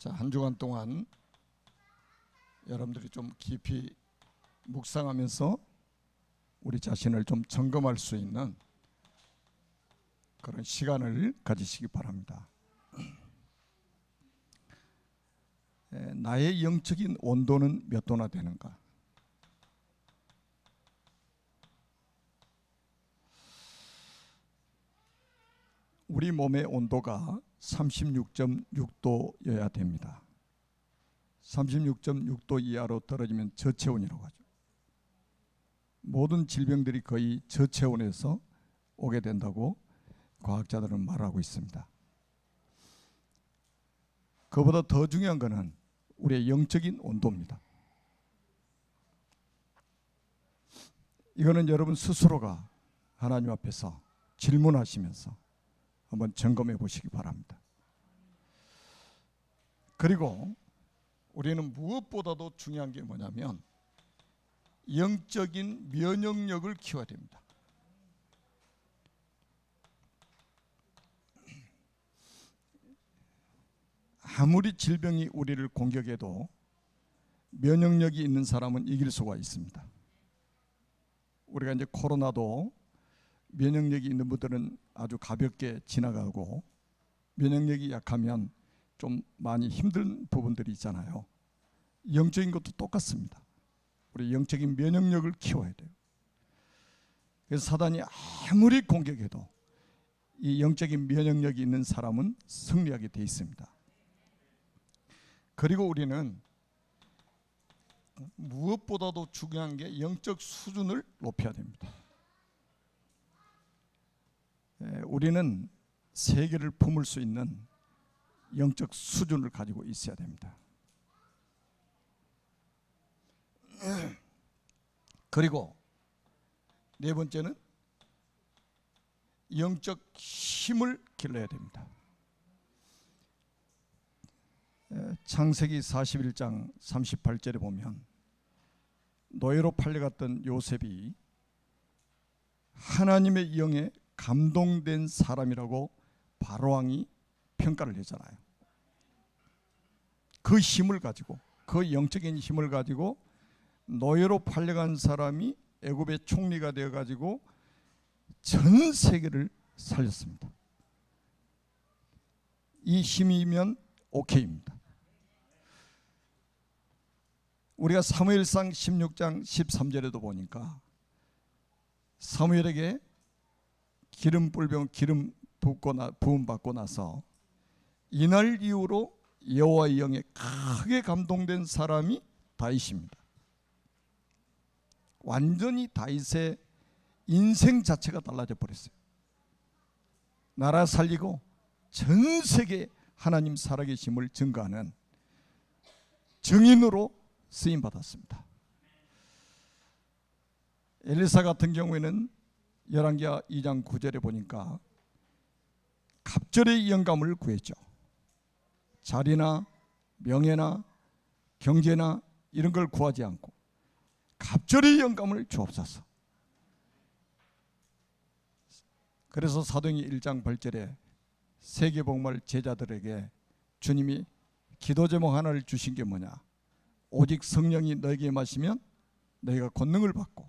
자, 한 주간 동안 여러분들이 좀 깊이 묵상하면서 우리 자신을 좀 점검할 수 있는 그런 시간을 가지시기 바랍니다. 나의 영적인 온도는 몇 도나 되는가? 우리 몸의 온도가 36.6도여야 됩니다. 36.6도 이하로 떨어지면 저체온이라고 하죠. 모든 질병들이 거의 저체온에서 오게 된다고 과학자들은 말하고 있습니다. 그보다 더 중요한 것은 우리의 영적인 온도입니다. 이거는 여러분 스스로가 하나님 앞에서 질문하시면서 한번 점검해 보시기 바랍니다. 그리고 우리는 무엇보다도 중요한 게 뭐냐면 영적인 면역력을 키워야 됩니다. 아무리 질병이 우리를 공격해도 면역력이 있는 사람은 이길 수가 있습니다. 우리가 이제 코로나도 면역력이 있는 분들은 아주 가볍게 지나가고 면역력이 약하면 좀 많이 힘든 부분들이 있잖아요. 영적인 것도 똑같습니다. 우리 영적인 면역력을 키워야 돼요. 그래서 사단이 아무리 공격해도 이 영적인 면역력이 있는 사람은 승리하게 돼 있습니다. 그리고 우리는 무엇보다도 중요한 게 영적 수준을 높여야 됩니다. 우리는 세계를 품을 수 있는 영적 수준을 가지고 있어야 됩니다. 그리고 네 번째는 영적 힘을 길러야 됩니다. 창세기 41장 38절에 보면 노예로 팔려갔던 요셉이 하나님의 영에 감동된 사람이라고 바로왕이 평가를 했잖아요. 그 힘을 가지고, 그 영적인 힘을 가지고 노예로 팔려간 사람이 애굽의 총리가 되어가지고 전 세계를 살렸습니다. 이 힘이면 오케이입니다. 우리가 사무엘상 16장 13절에도 보니까 사무엘에게 기름 부음 받고 나서 이날 이후로 여호와의 영에 크게 감동된 사람이 다윗입니다. 완전히 다윗의 인생 자체가 달라져 버렸어요. 나라 살리고 전 세계 하나님 살아계심을 증거하는 증인으로 쓰임 받았습니다. 엘리사 같은 경우에는 열왕기하 2장 9절에 보니까 갑절의 영감을 구했죠. 자리나 명예나 경제나 이런 걸 구하지 않고 갑절의 영감을 주옵소서. 그래서 사도행전 1장 8절에 세계복음할 제자들에게 주님이 기도 제목 하나를 주신 게 뭐냐? 오직 성령이 너에게 임하시면 너희가 권능을 받고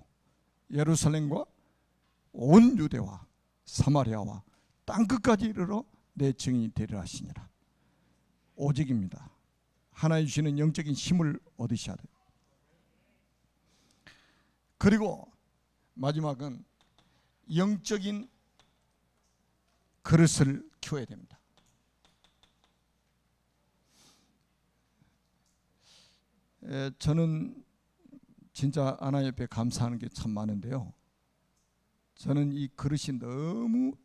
예루살렘과 온 유대와 사마리아와 땅끝까지 이르러 내 증인이 되리라 하시니라. 오직입니다. 하나님 주시는 영적인 힘을 얻으셔야 돼요. 그리고 마지막은 영적인 그릇을 키워야 됩니다. 저는 진짜 하나님 옆에 감사하는 게 참 많은데요. 저는 이 그릇이 너무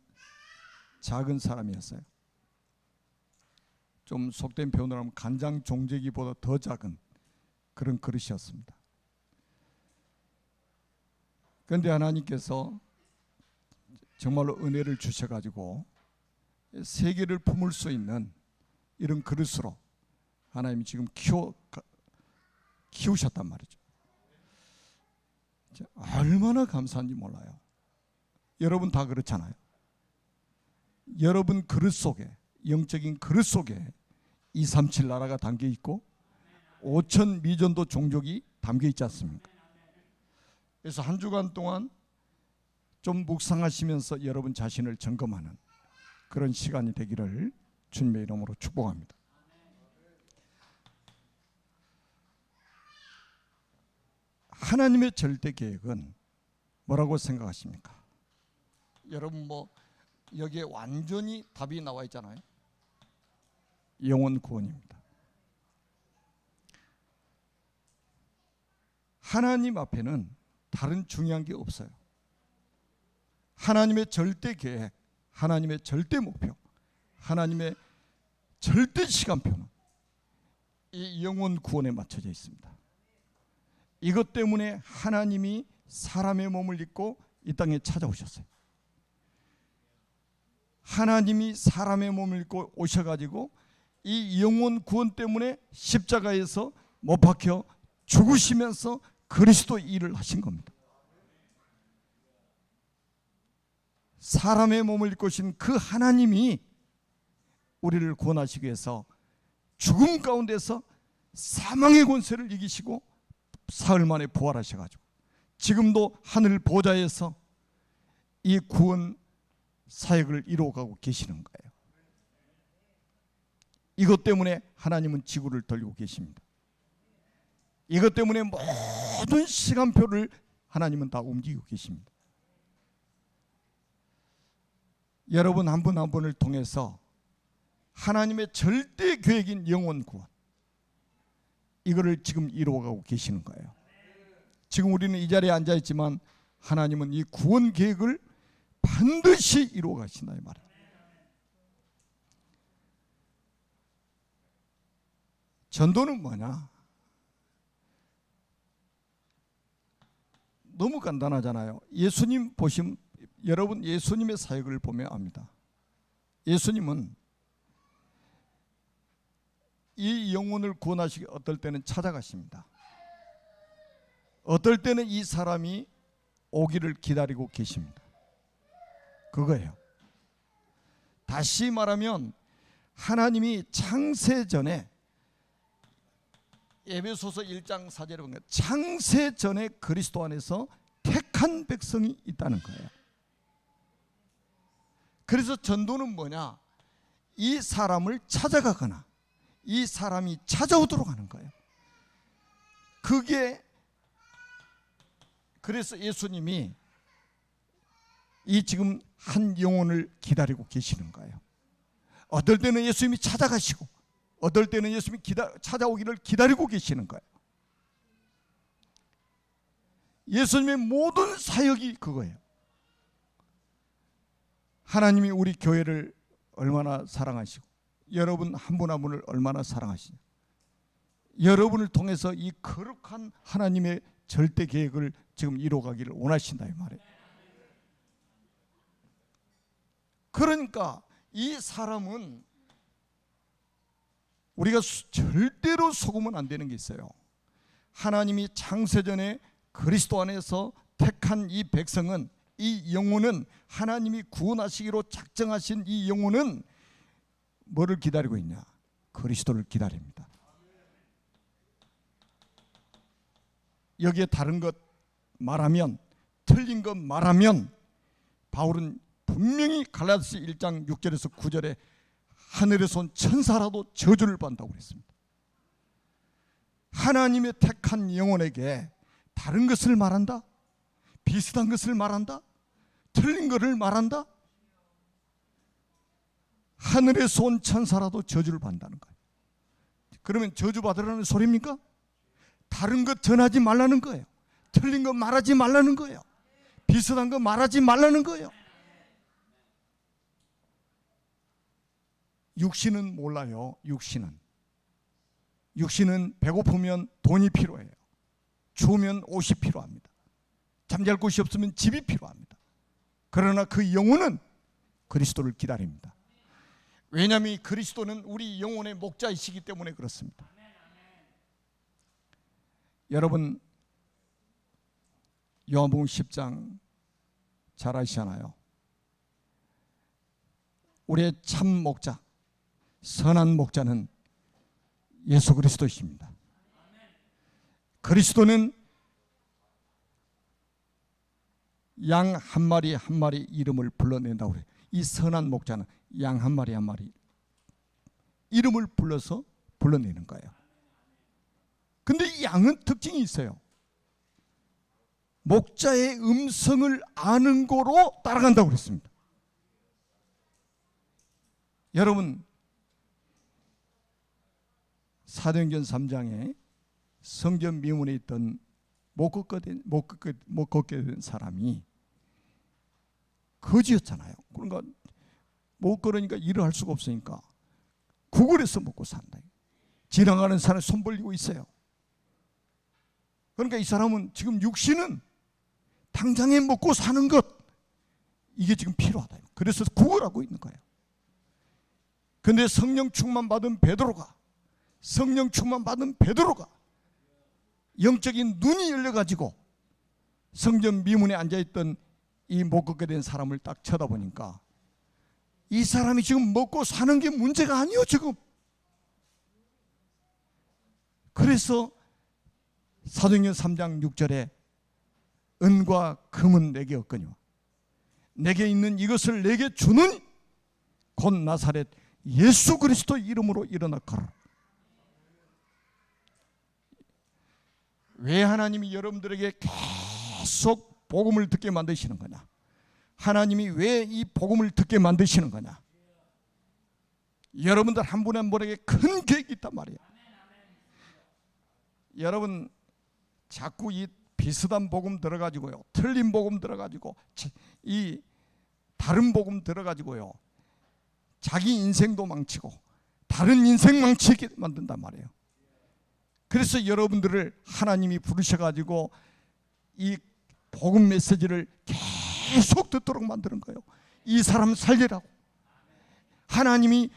작은 사람이었어요. 좀 속된 표현으로 하면 간장 종재기보다 더 작은 그런 그릇이었습니다. 그런데 하나님께서 정말로 은혜를 주셔가지고 세계를 품을 수 있는 이런 그릇으로 하나님이 지금 키우셨단 말이죠. 얼마나 감사한지 몰라요. 여러분 다 그렇잖아요. 여러분 그릇 속에, 영적인 그릇 속에 237 나라가 담겨 있고 5천 미전도 종족이 담겨 있지 않습니까? 그래서 한 주간 동안 좀 묵상하시면서 여러분 자신을 점검하는 그런 시간이 되기를 주님의 이름으로 축복합니다. 하나님의 절대 계획은 뭐라고 생각하십니까? 여러분 뭐 여기에 완전히 답이 나와 있잖아요. 영혼 구원입니다. 하나님 앞에는 다른 중요한 게 없어요. 하나님의 절대 계획, 하나님의 절대 목표, 하나님의 절대 시간표는 이 영혼 구원에 맞춰져 있습니다. 이것 때문에 하나님이 사람의 몸을 입고 이 땅에 찾아오셨어요. 하나님이 사람의 몸을 입고 오셔가지고 이 영혼 구원 때문에 십자가에서 못 박혀 죽으시면서 그리스도 일을 하신 겁니다. 사람의 몸을 입고 오신 그 하나님이 우리를 구원하시기 위해서 죽음 가운데서 사망의 권세를 이기시고 사흘 만에 부활하셔가지고 지금도 하늘 보좌에서 이 구원 사역을 이루어가고 계시는 거예요. 이것 때문에 하나님은 지구를 돌리고 계십니다. 이것 때문에 모든 시간표를 하나님은 다 움직이고 계십니다. 여러분 한 분 한 분을 통해서 하나님의 절대 계획인 영혼 구원, 이거를 지금 이루어가고 계시는 거예요. 지금 우리는 이 자리에 앉아 있지만 하나님은 이 구원 계획을 반드시 이루어 가신다 이 말이에요. 전도는 뭐냐? 너무 간단하잖아요. 예수님 보시면, 여러분 예수님의 사역을 보면 압니다. 예수님은 이 영혼을 구원하시기 어떨 때는 찾아가십니다. 어떨 때는 이 사람이 오기를 기다리고 계십니다. 그거예요. 다시 말하면 하나님이 창세전에, 에베소서 1장 4절에 보면 창세전에 그리스도 안에서 택한 백성이 있다는 거예요. 그래서 전도는 뭐냐? 이 사람을 찾아가거나 이 사람이 찾아오도록 하는 거예요. 그게, 그래서 예수님이 이 지금 한 영혼을 기다리고 계시는 거예요. 어떨 때는 예수님이 찾아가시고 어떨 때는 예수님이 찾아오기를 기다리고 계시는 거예요. 예수님의 모든 사역이 그거예요. 하나님이 우리 교회를 얼마나 사랑하시고 여러분 한 분 한 분을 얼마나 사랑하시냐. 여러분을 통해서 이 거룩한 하나님의 절대 계획을 지금 이루어가기를 원하신다 이 말이에요. 그러니까 이 사람은 우리가 절대로 속으면 안 되는 게 있어요. 하나님이 창세전에 그리스도 안에서 택한 이 백성은, 이 영혼은, 하나님이 구원하시기로 작정하신 이 영혼은 뭐를 기다리고 있냐? 그리스도를 기다립니다. 여기에 다른 것 말하면, 틀린 것 말하면 바울은 분명히 갈라디아서 1장 6절에서 9절에 하늘에서 온 천사라도 저주를 받는다고 그랬습니다. 하나님의 택한 영혼에게 다른 것을 말한다? 비슷한 것을 말한다? 틀린 것을 말한다? 하늘에서 온 천사라도 저주를 받는다는 거예요. 그러면 저주 받으라는 소리입니까? 다른 것 전하지 말라는 거예요. 틀린 것 말하지 말라는 거예요. 비슷한 것 말하지 말라는 거예요. 육신은 몰라요. 육신은 배고프면 돈이 필요해요. 추우면 옷이 필요합니다. 잠잘 곳이 없으면 집이 필요합니다. 그러나 그 영혼은 그리스도를 기다립니다. 왜냐하면 그리스도는 우리 영혼의 목자이시기 때문에 그렇습니다. 여러분 요한복음 10장 잘 아시잖아요. 우리의 참 목자, 선한 목자는 예수 그리스도이십니다. 그리스도는 양 한 마리 한 마리 이름을 불러낸다고 그래요. 이 선한 목자는 양 한 마리 한 마리 이름을 불러서 불러내는 거예요. 근데 이 양은 특징이 있어요. 목자의 음성을 아는 거로 따라간다고 그랬습니다. 여러분, 사도행전 3장에 성전 미문에 있던 못 걷게 된 사람이 거지였잖아요. 그러니까 못 걸으니까 일을 할 수가 없으니까 구걸해서 먹고 산다. 지나가는 사람이 손 벌리고 있어요. 그러니까 이 사람은 지금 육신은 당장에 먹고 사는 것, 이게 지금 필요하다. 그래서 구걸하고 있는 거예요. 그런데 성령 충만 받은 베드로가 영적인 눈이 열려가지고 성전 미문에 앉아있던 이 못 걷게 된 사람을 딱 쳐다보니까 이 사람이 지금 먹고 사는 게 문제가 아니요 지금. 그래서 사도행전 3장 6절에 은과 금은 내게 없거니와 내게 있는 이것을 내게 주는 곧 나사렛 예수 그리스도 이름으로 일어나 가라. 왜 하나님이 여러분들에게 계속 복음을 듣게 만드시는 거냐? 하나님이 왜 이 복음을 듣게 만드시는 거냐? 여러분들 한 분 한 분에게 큰 계획이 있단 말이에요. 여러분 자꾸 이 비슷한 복음 들어가지고요, 틀린 복음 들어가지고, 이 다른 복음 들어가지고요, 자기 인생도 망치고 다른 인생 망치게 만든단 말이에요. 그래서 여러분들을 하나님이 부르셔가지고 이 복음 메시지를 계속 듣도록 만드는 거예요. 이 사람 살리라고. 하나님이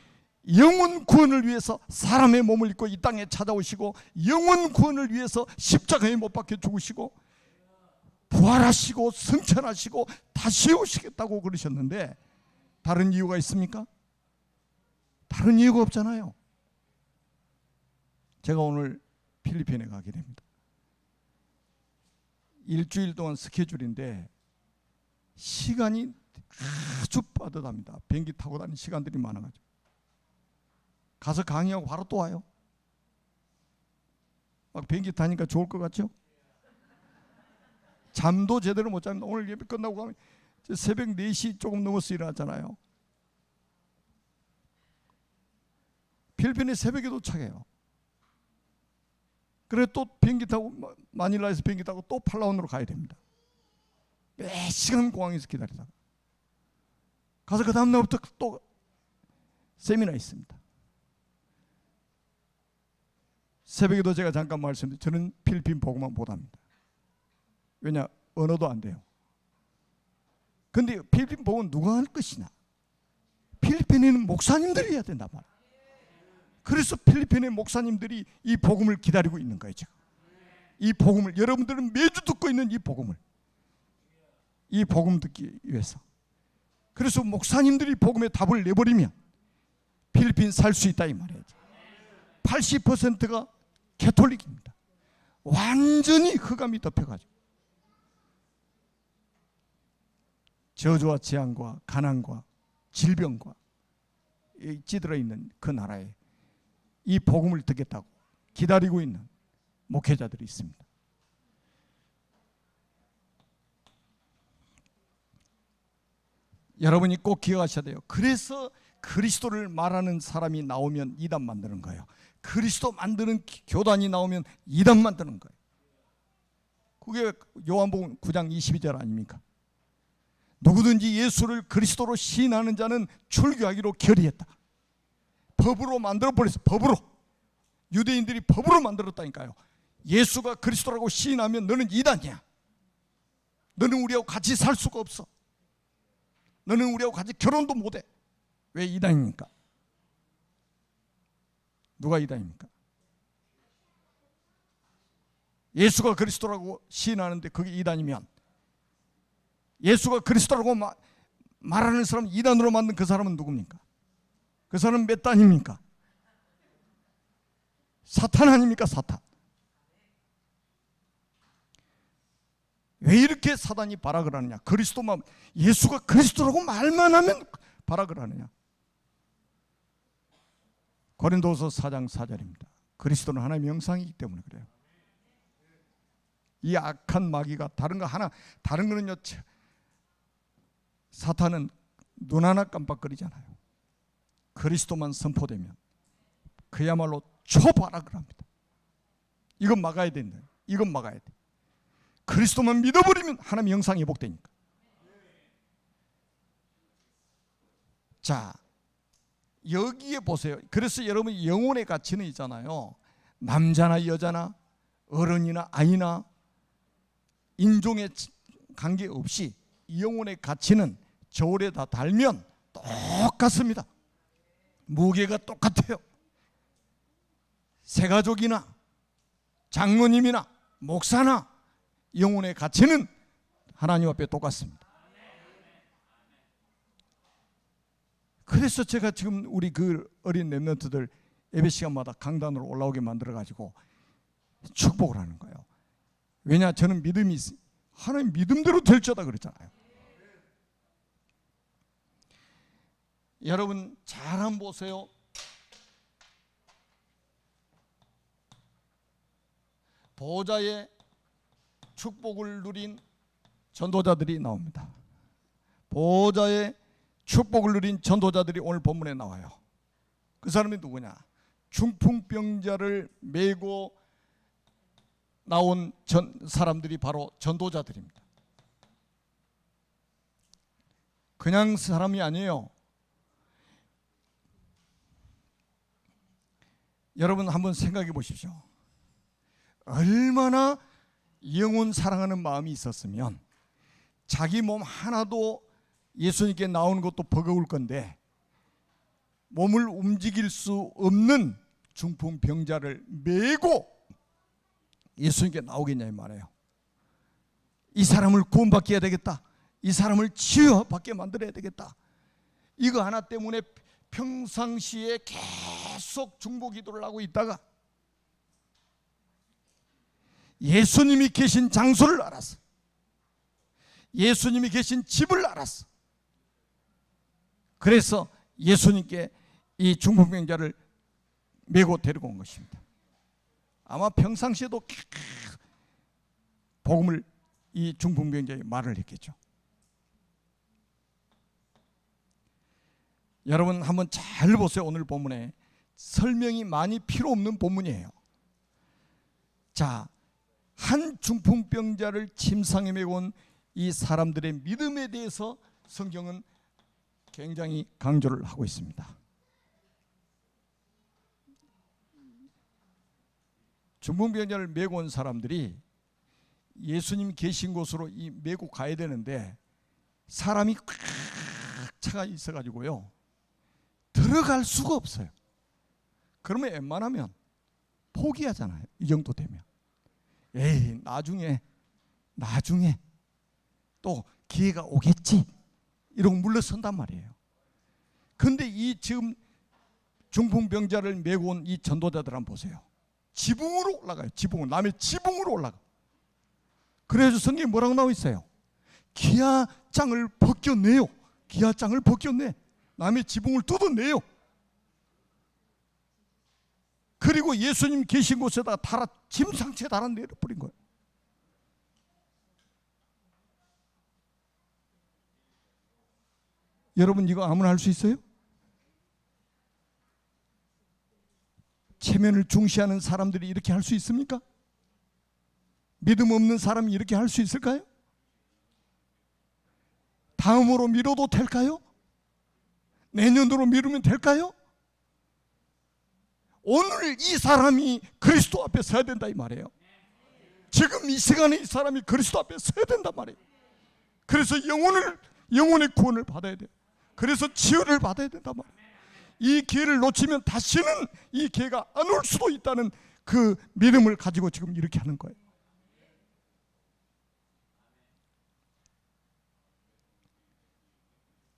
영혼 구원을 위해서 사람의 몸을 입고 이 땅에 찾아오시고 영혼 구원을 위해서 십자가에 못 박혀 죽으시고 부활하시고 승천하시고 다시 오시겠다고 그러셨는데 다른 이유가 있습니까? 다른 이유가 없잖아요. 제가 오늘 필리핀에 가게 됩니다. 일주일 동안 스케줄인데 시간이 아주 빠듯합니다. 비행기 타고 다니는 시간들이 많아가지고 가서 강의하고 바로 또 와요. 막 비행기 타니까 좋을 것 같죠? 잠도 제대로 못 잡니다. 오늘 예배 끝나고 가면 새벽 4시 조금 넘어서 일어났잖아요. 필리핀에 새벽에 도착해요. 그래 또 비행기 타고 마닐라에서 비행기 타고 또 팔라완으로 가야 됩니다. 몇 시간 공항에서 기다리다가 가서 그 다음 날부터 또 세미나 있습니다. 새벽에도 제가 잠깐 말씀드렸는데 저는 필리핀 복음만 못합니다. 왜냐? 언어도 안 돼요. 그런데 필리핀 복음은 누가 할 것이냐? 필리핀에는 목사님들이 해야 된단 말이에요. 그래서 필리핀의 목사님들이 이 복음을 기다리고 있는 거예요. 지금 이 복음을, 여러분들은 매주 듣고 있는 이 복음 듣기 위해서. 그래서 목사님들이 복음의 답을 내버리면 필리핀 살 수 있다 이 말이에요. 80%가 캐톨릭입니다. 완전히 흑암이 덮여가지고 저주와 재앙과 가난과 질병과 찌들어 있는 그 나라에 이 복음을 듣겠다고 기다리고 있는 목회자들이 있습니다. 여러분이 꼭 기억하셔야 돼요. 그래서 그리스도를 말하는 사람이 나오면 이단 만드는 거예요. 그리스도 만드는 교단이 나오면 이단 만드는 거예요. 그게 요한복음 9장 22절 아닙니까? 누구든지 예수를 그리스도로 시인하는 자는 출교하기로 결의했다. 법으로 만들어버렸어. 법으로. 유대인들이 법으로 만들었다니까요. 예수가 그리스도라고 시인하면 너는 이단이야. 너는 우리하고 같이 살 수가 없어. 너는 우리하고 같이 결혼도 못해. 왜 이단입니까? 누가 이단입니까? 예수가 그리스도라고 시인하는데 그게 이단이면, 예수가 그리스도라고 말하는 사람 이단으로 만든 그 사람은 누굽니까? 그 사람은 몇 단입니까? 사탄 아닙니까? 사탄. 왜 이렇게 사단이 발악을 하느냐? 그리스도만, 예수가 그리스도라고 말만 하면 발악을 하느냐? 고린도서 4장 4절입니다. 그리스도는 하나님의 형상이기 때문에 그래요. 이 악한 마귀가 다른 거는요, 사탄은 눈 하나 깜빡거리잖아요. 그리스도만 선포되면 그야말로 초발악을 합니다. 이건 막아야 된다. 이건 막아야 돼. 그리스도만 믿어버리면 하나님의 형상이 회복되니까. 자, 여기에 보세요. 그래서 여러분 영혼의 가치는 있잖아요. 남자나 여자나 어른이나 아이나 인종에 관계없이 영혼의 가치는 저울에다 달면 똑같습니다. 무게가 똑같아요. 새가족이나 장로님이나 목사나 영혼의 가치는 하나님 앞에 똑같습니다. 그래서 제가 지금 우리 그 어린 렘넌트들 예배 시간마다 강단으로 올라오게 만들어가지고 축복을 하는 거예요. 왜냐, 저는 믿음이 하나님 믿음대로 될 줄다 그랬잖아요. 여러분 잘 한번 보세요. 보호자의 축복을 누린 전도자들이 나옵니다. 보호자의 축복을 누린 전도자들이 오늘 본문에 나와요. 그 사람이 누구냐? 중풍병자를 메고 나온 사람들이 바로 전도자들입니다. 그냥 사람이 아니에요. 여러분 한번 생각해 보십시오. 얼마나 영혼 사랑하는 마음이 있었으면 자기 몸 하나도 예수님께 나오는 것도 버거울 건데 몸을 움직일 수 없는 중풍병자를 메고 예수님께 나오겠냐 이 말이에요. 이 사람을 구원받게 해야 되겠다. 이 사람을 치유받게 만들어야 되겠다. 이거 하나 때문에 평상시에 계속 중보기도를 하고 있다가 예수님이 계신 장소를 알았어. 예수님이 계신 집을 알았어. 그래서 예수님께 이 중풍병자를 메고 데리고 온 것입니다. 아마 평상시에도 복음을 이 중풍병자에게 말을 했겠죠. 여러분 한번 잘 보세요. 오늘 본문에 설명이 많이 필요 없는 본문이에요. 자, 한 중풍병자를 침상에 메고 온 이 사람들의 믿음에 대해서 성경은 굉장히 강조를 하고 있습니다. 중풍병자를 메고 온 사람들이 예수님 계신 곳으로 이 메고 가야 되는데 사람이 꽉 차가 있어가지고요 들어갈 수가 없어요. 그러면 웬만하면 포기하잖아요. 이 정도 되면 에이 나중에 또 기회가 오겠지 이러고 물러선단 말이에요. 그런데 이 지금 중풍병자를 메고 온 이 전도자들 한번 보세요. 지붕으로 올라가요. 남의 지붕으로 올라가. 그래서 성경에 뭐라고 나와 있어요? 기아장을 벗겨내요. 기아장을 벗겨내. 남의 지붕을 뜯어내요. 그리고 예수님 계신 곳에다 짐상체 달아 내려버린 거예요. 여러분 이거 아무나 할 수 있어요? 체면을 중시하는 사람들이 이렇게 할 수 있습니까? 믿음 없는 사람이 이렇게 할 수 있을까요? 다음으로 미뤄도 될까요? 내년으로 미루면 될까요? 오늘 이 사람이 그리스도 앞에 서야 된다 이 말이에요. 지금 이 시간에 이 사람이 그리스도 앞에 서야 된단 말이에요. 그래서 영혼의 구원을 받아야 돼요. 그래서 치유를 받아야 된단 말이에요. 이 기회를 놓치면 다시는 이 기회가 안 올 수도 있다는 그 믿음을 가지고 지금 이렇게 하는 거예요.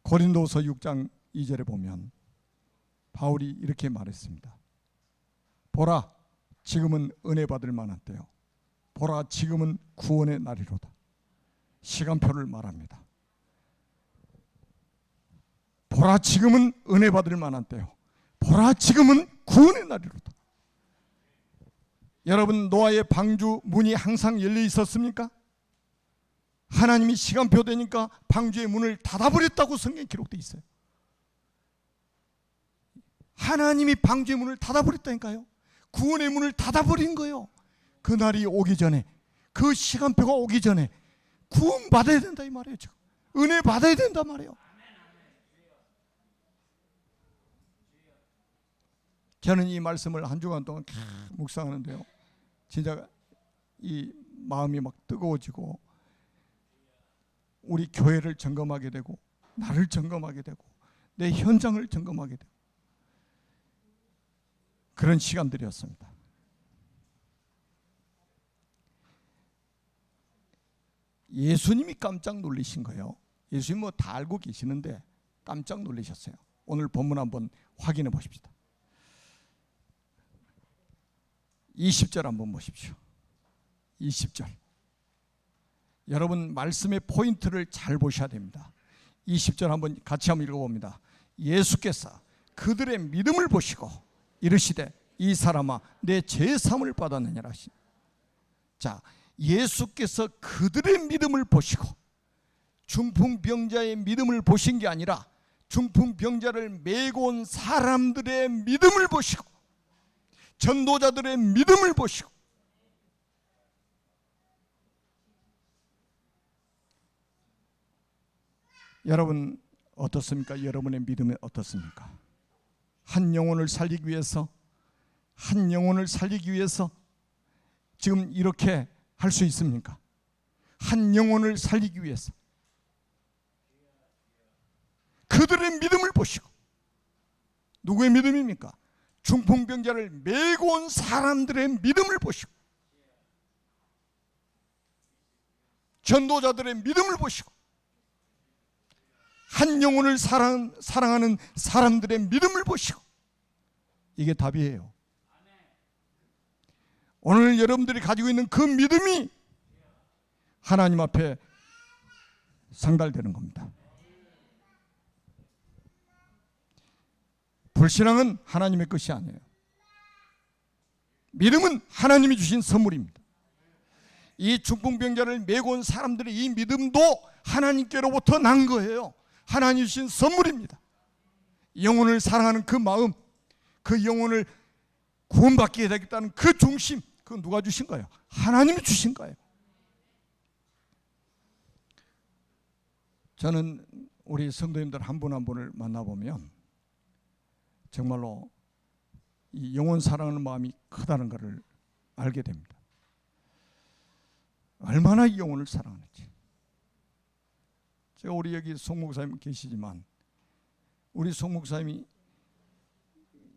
고린도서 6장 2절에 보면 바울이 이렇게 말했습니다. 보라, 지금은 은혜 받을 만한 때요. 보라, 지금은 구원의 날이로다. 시간표를 말합니다. 보라, 지금은 은혜 받을 만한 때요. 보라, 지금은 구원의 날이로다. 여러분, 노아의 방주 문이 항상 열려 있었습니까? 하나님이 시간표 되니까 방주의 문을 닫아버렸다고 성경에 기록되어 있어요. 하나님이 방주의 문을 닫아버렸다니까요. 구원의 문을 닫아버린 거예요. 그날이 오기 전에, 그 시간표가 오기 전에 구원 받아야 된다 이 말이에요. 지금 은혜 받아야 된다 말이에요. 저는 이 말씀을 한 주간 동안 묵상하는데요, 진짜 이 마음이 막 뜨거워지고, 우리 교회를 점검하게 되고, 나를 점검하게 되고, 내 현장을 점검하게 되고, 그런 시간들이었습니다. 예수님이 깜짝 놀라신 거예요. 예수님 뭐 다 알고 계시는데 깜짝 놀라셨어요. 오늘 본문 한번 확인해 보십시다. 20절 한번 보십시오. 20절. 여러분, 말씀의 포인트를 잘 보셔야 됩니다. 20절 한번 같이 한번 읽어봅니다. 예수께서 그들의 믿음을 보시고 이르시되 이 사람아 내 죄사함을 받았느니라 하시. 자, 예수께서 그들의 믿음을 보시고, 중풍병자의 믿음을 보신 게 아니라 중풍병자를 메고 온 사람들의 믿음을 보시고, 전도자들의 믿음을 보시고, 여러분 어떻습니까? 여러분의 믿음은 어떻습니까? 한 영혼을 살리기 위해서, 한 영혼을 살리기 위해서 지금 이렇게 할 수 있습니까? 한 영혼을 살리기 위해서 그들의 믿음을 보시고, 누구의 믿음입니까? 중풍병자를 메고 온 사람들의 믿음을 보시고, 전도자들의 믿음을 보시고, 한 영혼을 사랑하는 사람들의 믿음을 보시고, 이게 답이에요. 오늘 여러분들이 가지고 있는 그 믿음이 하나님 앞에 상달되는 겁니다. 불신앙은 하나님의 것이 아니에요. 믿음은 하나님이 주신 선물입니다. 이 중풍병자를 메고 온 사람들의 이 믿음도 하나님께로부터 난 거예요. 하나님 주신 선물입니다. 영혼을 사랑하는 그 마음, 그 영혼을 구원받게 되겠다는 그 중심, 그건 누가 주신 거예요? 하나님이 주신 거예요. 저는 우리 성도님들 한 분 한 분을 만나보면 정말로 이 영혼 사랑하는 마음이 크다는 것을 알게 됩니다. 얼마나 이 영혼을 사랑하는지. 제가 우리 여기 송 목사님 계시지만, 우리 송 목사님이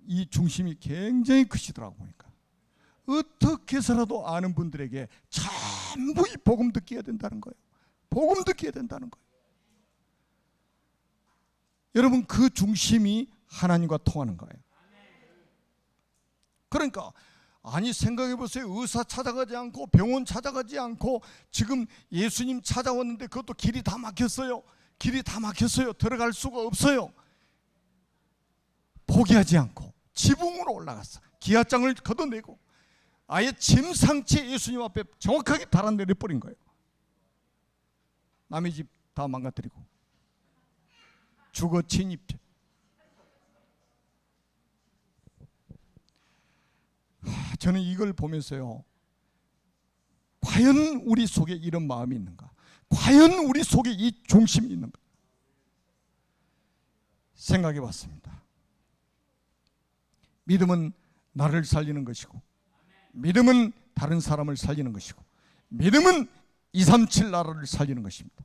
이 중심이 굉장히 크시더라고 보니까. 어떻게 해서라도 아는 분들에게 전부 이 복음 듣게 해야 된다는 거예요. 복음 듣게 해야 된다는 거예요. 여러분, 그 중심이 하나님과 통하는 거예요. 그러니까 아니 생각해 보세요. 의사 찾아가지 않고 병원 찾아가지 않고 지금 예수님 찾아왔는데 그것도 길이 다 막혔어요. 길이 다 막혔어요. 들어갈 수가 없어요. 포기하지 않고 지붕으로 올라갔어. 기아장을 걷어내고 아예 침상체 예수님 앞에 정확하게 달아내려 버린 거예요. 남의 집 다 망가뜨리고 주거 침입죄. 저는 이걸 보면서요, 과연 우리 속에 이런 마음이 있는가? 과연 우리 속에 이 중심이 있는가? 생각해 봤습니다. 믿음은 나를 살리는 것이고, 믿음은 다른 사람을 살리는 것이고, 믿음은 237 나라를 살리는 것입니다.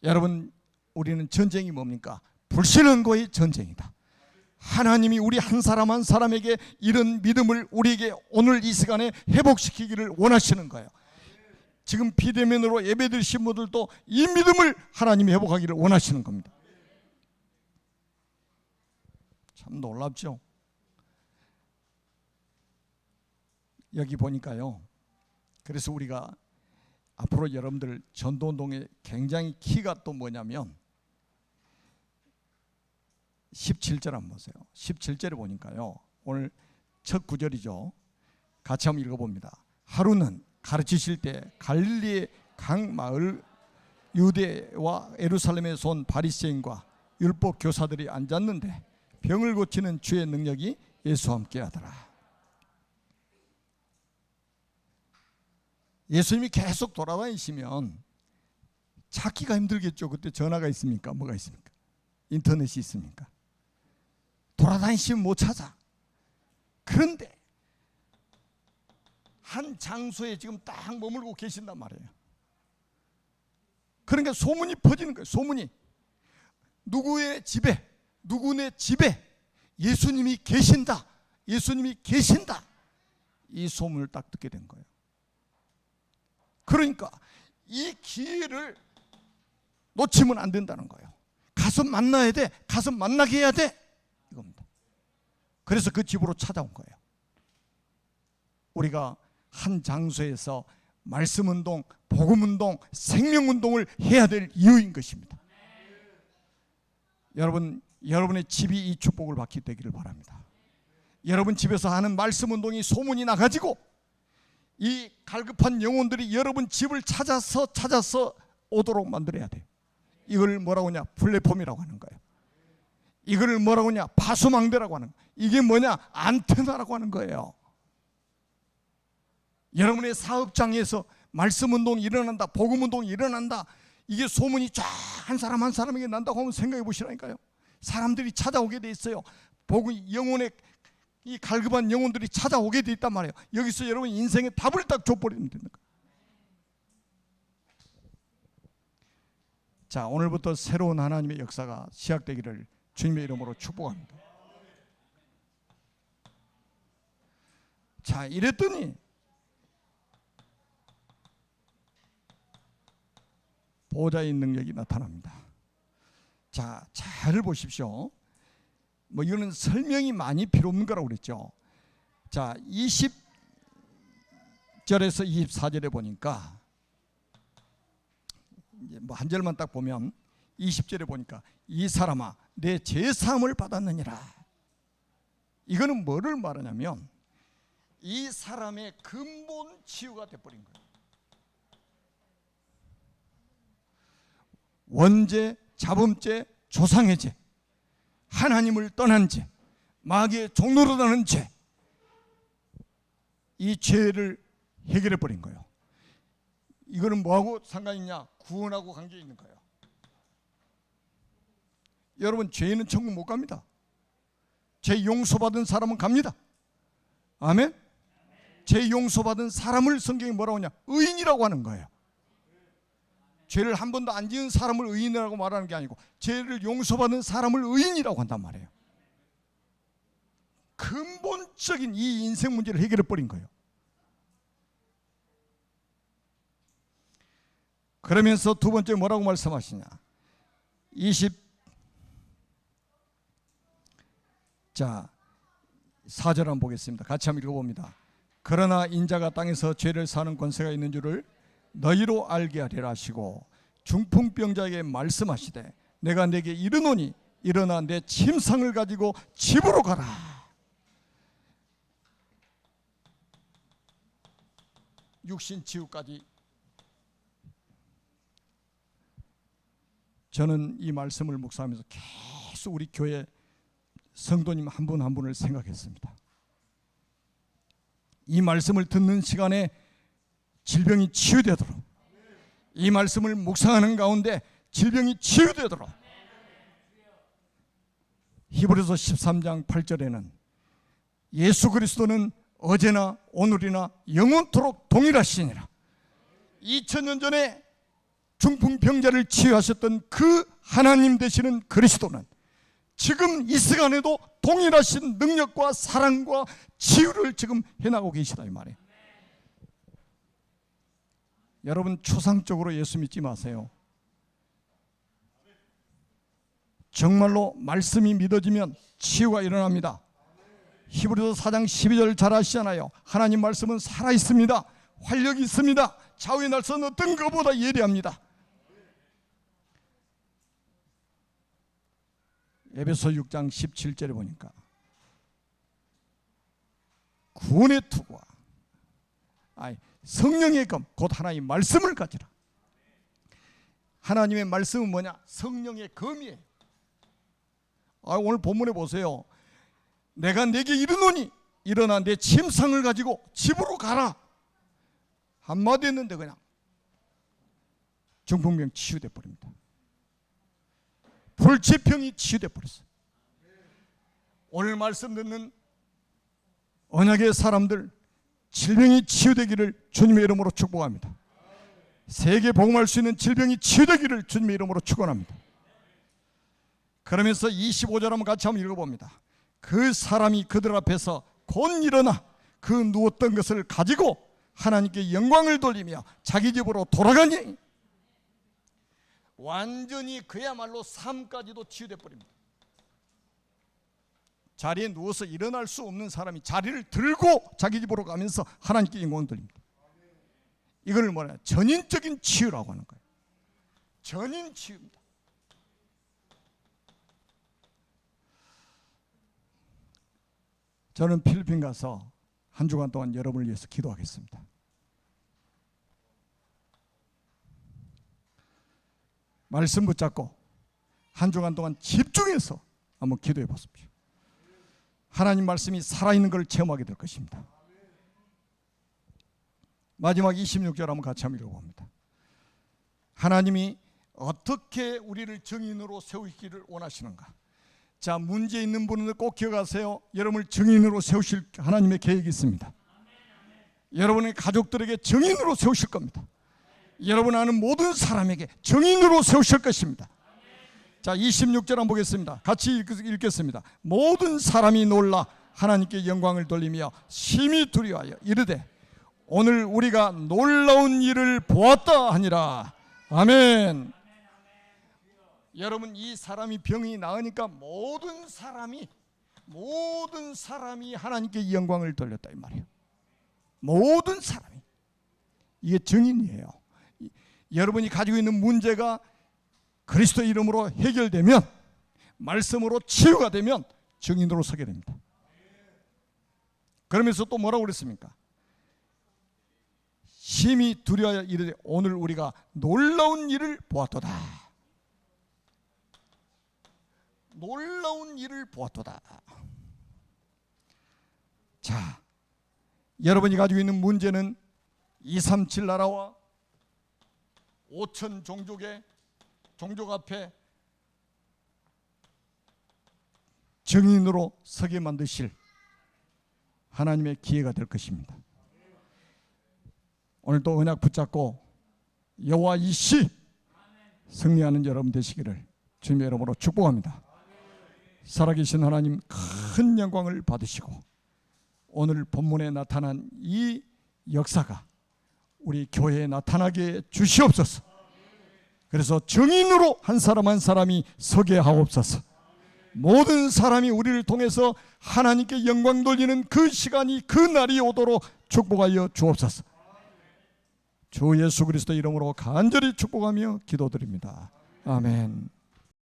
여러분, 우리는 전쟁이 뭡니까? 불신앙과의 전쟁이다. 하나님이 우리 한 사람 한 사람에게 이런 믿음을 우리에게 오늘 이 시간에 회복시키기를 원하시는 거예요. 지금 비대면으로 예배드리신 분들도 이 믿음을 하나님이 회복하기를 원하시는 겁니다. 참 놀랍죠? 여기 보니까요. 그래서 우리가 앞으로 여러분들 전도운동의 굉장히 키가 또 뭐냐면 17절 한번 보세요. 17절에 보니까요. 오늘 첫 구절이죠. 같이 한번 읽어봅니다. 하루는 가르치실 때 갈릴리의 각 마을 유대와 예루살렘에서 온 바리새인과 율법 교사들이 앉았는데 병을 고치는 주의 능력이 예수와 함께 하더라. 예수님이 계속 돌아다니시면 찾기가 힘들겠죠. 그때 전화가 있습니까? 뭐가 있습니까? 인터넷이 있습니까? 돌아다니시면 못 찾아. 그런데 한 장소에 지금 딱 머물고 계신단 말이에요. 그러니까 소문이 퍼지는 거예요. 소문이. 누구의 집에, 누구네 집에 예수님이 계신다. 예수님이 계신다. 이 소문을 딱 듣게 된 거예요. 그러니까 이 기회를 놓치면 안 된다는 거예요. 가서 만나야 돼. 가서 만나게 해야 돼. 이겁니다. 그래서 그 집으로 찾아온 거예요. 우리가 한 장소에서 말씀운동, 복음운동, 생명운동을 해야 될 이유인 것입니다. 여러분, 여러분의 집이 이 축복을 받게 되기를 바랍니다. 여러분 집에서 하는 말씀운동이 소문이 나가지고 이 갈급한 영혼들이 여러분 집을 찾아서 오도록 만들어야 돼요. 이걸 뭐라고 하냐? 플랫폼이라고 하는 거예요. 이걸 뭐라고 하냐? 파수망대라고 하는 거예요. 이게 뭐냐? 안테나라고 하는 거예요. 여러분의 사업장에서 말씀운동이 일어난다, 복음운동이 일어난다, 이게 소문이 쫙 한 사람 한 사람에게 난다고 하면 생각해 보시라니까요. 사람들이 찾아오게 돼 있어요. 복음, 영혼의 이 갈급한 영혼들이 찾아오게 돼 있단 말이에요. 여기서 여러분 인생의 답을 딱 줘버리면 된다. 자, 오늘부터 새로운 하나님의 역사가 시작되기를 주님의 이름으로 축복합니다. 자, 이랬더니 보호자의 능력이 나타납니다. 자, 잘 보십시오. 뭐 이거는 설명이 많이 필요 없는 거라고 그랬죠. 자, 20절에서 24절에 보니까 뭐 한 절만 딱 보면 20절에 보니까 이 사람아 내 제사함을 받았느니라. 이거는 뭐를 말하냐면 이 사람의 근본 치유가 돼버린 거예요. 원죄, 자범죄, 조상의 죄, 하나님을 떠난 죄, 마귀의 종노릇하는 죄, 이 죄를 해결해 버린 거예요. 이거는 뭐하고 상관이 있냐? 구원하고 관계 있는 거예요. 여러분, 죄인은 천국 못 갑니다. 죄 용서받은 사람은 갑니다. 아멘? 죄 용서받은 사람을 성경이 뭐라고 하냐? 의인이라고 하는 거예요. 죄를 한 번도 안 지은 사람을 의인이라고 말하는 게 아니고 죄를 용서받은 사람을 의인이라고 한단 말이에요. 근본적인 이 인생 문제를 해결해 버린 거예요. 그러면서 두 번째 뭐라고 말씀하시냐? 4절 한번 보겠습니다. 같이 한번 읽어봅니다. 그러나 인자가 땅에서 죄를 사는 권세가 있는 줄을 너희로 알게 하리라 하시고 중풍병자에게 말씀하시되 내가 내게 이르노니 일어나 내 침상을 가지고 집으로 가라. 육신 치유까지. 저는 이 말씀을 묵상하면서 계속 우리 교회 성도님 한 분 한 분을 생각했습니다. 이 말씀을 듣는 시간에 질병이 치유되도록, 이 말씀을 묵상하는 가운데 질병이 치유되도록. 히브리서 13장 8절에는 예수 그리스도는 어제나 오늘이나 영원토록 동일하시니라. 2000년 전에 중풍병자를 치유하셨던 그 하나님 되시는 그리스도는 지금 이 시간에도 동일하신 능력과 사랑과 치유를 지금 해나가고 계시다 이 말이에요. 여러분, 추상적으로 예수 믿지 마세요. 정말로 말씀이 믿어지면 치유가 일어납니다. 히브리서 4장 12절 잘 아시잖아요. 하나님 말씀은 살아있습니다. 활력이 있습니다. 좌우의 날선 어떤 것보다 예리합니다. 에베소 6장 17절에 보니까 구원의 투구와 성령의 검 곧 하나님의 말씀을 가지라. 하나님의 말씀은 뭐냐? 성령의 검이에요. 오늘 본문에 보세요. 내가 네게 이르노니 일어나 내 침상을 가지고 집으로 가라. 한마디 했는데 그냥 중풍병 치유돼 버립니다. 불치병이 치유돼 버렸어요. 오늘 말씀 듣는 언약의 사람들 질병이 치유되기를 주님의 이름으로 축복합니다. 세계 복음할 수 있는 질병이 치유되기를 주님의 이름으로 축원합니다. 그러면서 25절 한번 같이 한번 읽어봅니다. 그 사람이 그들 앞에서 곧 일어나 그 누웠던 것을 가지고 하나님께 영광을 돌리며 자기 집으로 돌아가니 완전히 그야말로 삶까지도 치유돼 버립니다. 자리에 누워서 일어날 수 없는 사람이 자리를 들고 자기 집으로 가면서 하나님께 영광을 돌립니다. 이걸 뭐냐? 전인적인 치유라고 하는 거예요. 전인 치유입니다. 저는 필리핀 가서 한 주간 동안 여러분을 위해서 기도하겠습니다. 말씀 붙잡고 한 주간 동안 집중해서 한번 기도해 보십시오. 하나님 말씀이 살아있는 걸 체험하게 될 것입니다. 마지막 26절 한번 같이 한번 읽어봅니다. 하나님이 어떻게 우리를 증인으로 세우기를 원하시는가? 자, 문제 있는 분은 꼭 기억하세요. 여러분을 증인으로 세우실 하나님의 계획이 있습니다. 여러분의 가족들에게 증인으로 세우실 겁니다. 여러분 아는 모든 사람에게 증인으로 세우실 것입니다. 자, 26절 한번 보겠습니다. 같이 읽겠습니다. 모든 사람이 놀라 하나님께 영광을 돌리며 심히 두려워하여 이르되 오늘 우리가 놀라운 일을 보았다 하니라. 아멘. 여러분, 이 사람이 병이 나으니까 모든 사람이 하나님께 영광을 돌렸다 이 말이에요. 모든 사람이. 이게 증인이에요. 여러분이 가지고 있는 문제가 그리스도 이름으로 해결되면, 말씀으로 치유가 되면 증인으로 서게 됩니다. 그러면서 또 뭐라고 그랬습니까? 심히 두려워하여 이르되 오늘 우리가 놀라운 일을 보았도다. 놀라운 일을 보았도다. 자, 여러분이 가지고 있는 문제는 237 나라와 5천 종족의 종족 앞에 증인으로 서게 만드실 하나님의 기회가 될 것입니다. 오늘도 언약 붙잡고 여호와 이시 승리하는 여러분 되시기를 주님의 이름으로 축복합니다. 살아계신 하나님 큰 영광을 받으시고 오늘 본문에 나타난 이 역사가 우리 교회에 나타나게 주시옵소서. 그래서 증인으로 한 사람 한 사람이 서게 하옵소서. 모든 사람이 우리를 통해서 하나님께 영광 돌리는 그 시간이, 그 날이 오도록 축복하여 주옵소서. 주 예수 그리스도 이름으로 간절히 축복하며 기도드립니다. 아멘.